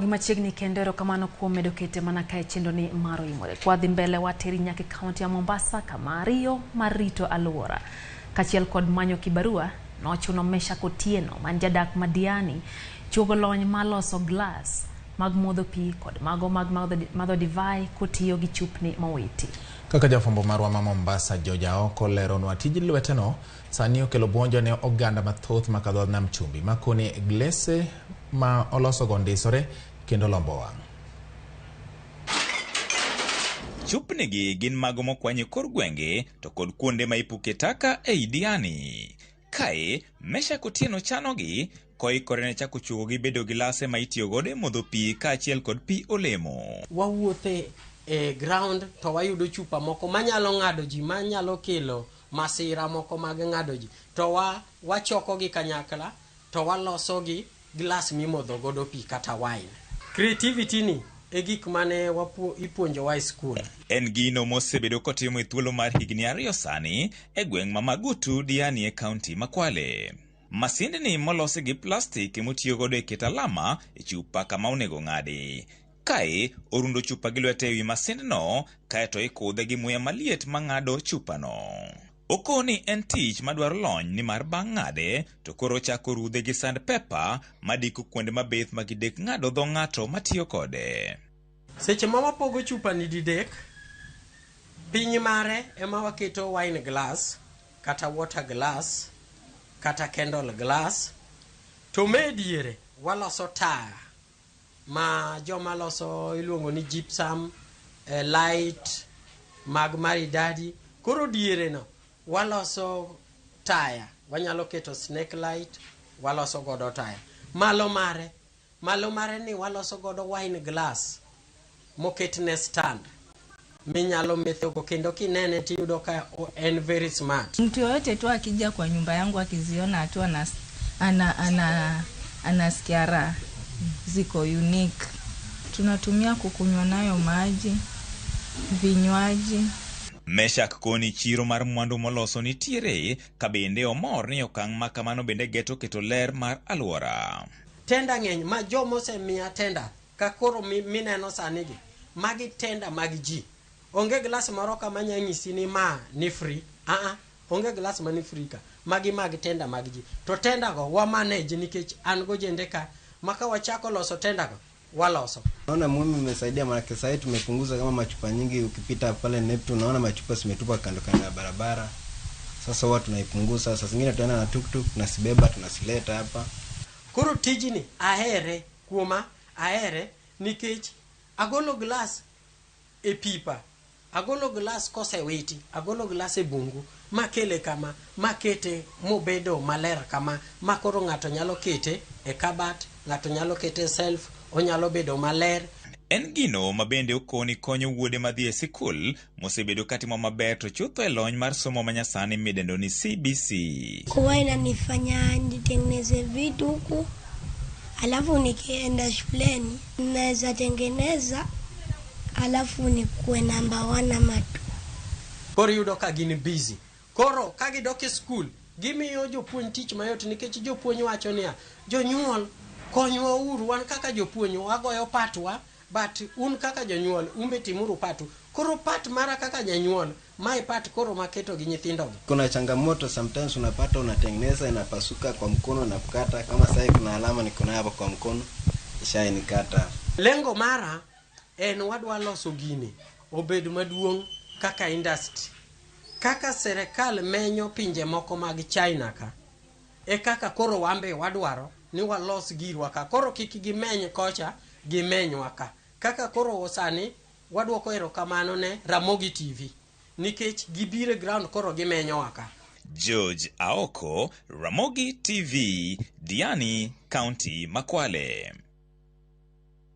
Machiegni kendero kamano kuom medo kete mana kae chendo ni maro imore kwa dhi mbele wateri nyaka kaunti ya Mombasa kama ariyo marito aluora kachiel kod manyo kibarua nochuno Mesha Otieno man jadak ma Diani chugo lony maloso glas mag modho pi kod mago mag madho divai kotiyo gi chupni mawiti. Kaka jafombo marwa ma Mombasa Joja oko leronwa tij lweteno sani okelo buonjo ne oganda mathoth makadho nam chumbi makoni glese ma oloso gondisore kendo lombo wang'. Chupni gi gin mago mokwanye kor gwenge to kod kuonde ma ipuke taka ei Diani. Kae Mesha Otieno chanogi koikore ne chako chugo gi bedo gilase ma itiyo gode modho pi kaachiel kod pi olemo. Wawuothe e ground to wayudo chupa moko manyalo ng'ado ji, manyalo kelo masira moko mag ng'ado ji, to wachoko gi kanyakla to waloso gi glas mimodho godo pi kata wine. Creativity ni e gik mane ipuonjo wa e skul. En gino mosebedo kotimo e thuolo mar higni 2 sani e gweng' ma Magutu Diani e kaunti ma Kwale. Masinde ni molosi gi plastik motiyo godo e keto alama e chupa kama onego ng'adi. Kae orundo chupa gi lwete ewi masindno kaeto ikudhe gi muya maliet mang'ado chupano. Okoni en tich madwaro lony ni mar bang' ng'ade to koro chako rudhe gi sandpaper madiko kuonde mabeth magidek ng'ado dho ng'ato matiyo kode. Seche ma wapogo chupa ni didek, piny mare ema waketo wine glass kata water glass kata candle glass, to mediere waloso taya ma joma loso iluongo ni gypsum, light mag maridadi. Koro diere no waloso taya, wanyalo keto snake light, waloso godo taya. Malo mare ni waloso godo wine glass moketne stand minyalo methogo kendo kinene tiyudo ka en very smart. Mtu yoyote tu akija kwa nyumba yangu akiziona tu anasikia raha, ziko unique. Tunatumia kukunywa nayo maji, vinywaji. Mesha koni chiro mar mwandu moloso nitiere kabende omor ni okang' ma kamano bende geto keto ler mar aluora. Tenda ng'eny ma jomo se miya tenda ka koro mineno sani gi magi tenda mag ji. Onge glass moro kama nyanyisi ni ma ni free. Onge glass ma ni free ka. Magi mag tenda mag ji. To tenda go wa manage nikech an go jende ka maka wachako loso tenda go waloso. Naona muhimu imesaidia maana sasa tumepunguza kama machupa nyingi ukipita pale Neptune unaona machupa zimetupa kando ya barabara. Sasa watu tunaipunguza, sasa zingine tunaenda na tuktuk tunasibeba tunasileta hapa. Koro tijini ahere nikech agolo glass e pipa, agolo glass kosewiti, agolo glass e bungu, makele kama, makete mobedo maler kama, makoro ng'ato nyalo kete e kabat, ng'ato nyalo kete e shelf, onyalo bedo maler. En gino mabende okoni konyo wuode madhi e sikul mosebedo katimo maber to chutho e lony mar somo manyasani midendo ni CBC. Kwa inanifanya nitengeneze vitu huku, alafu nikienda shuleni naweza tengeneza, alafu nikuwe namba 1 ama 2. Koro yudo ka gini busy. Koro kagidok e skul, gimiyo jopuonj tich mayot nikech jopuonj wacho niya, jonyuol konywa uru, wan kaka jopuonj wagoyo patwa, but un kaka jonyuol umbe timuru patu. Koro pat mara kaka janyuol, mai pat koro maketo gi nyithindo. Kuna changamoto sometimes unapata unatengeneza inapasuka kwa mkono na kukata, kama sasa kuna alama niko nayo hapa kwa mkono ishainikata. Lengo mara en wadwa loso gini obed maduong' kaka industry. Kaka serikal menyo pinje moko mag China ka, e kaka koro wambe wadwaro ni walos girwa ka. Koro kik gimeny kocha, gimenywa ka. Kaka koro sani wadwoko erokamano ne Ramogi TV nikech gibire ground koro gimenyo waka. George Aoko, Ramogi TV, Diani, County Makwale.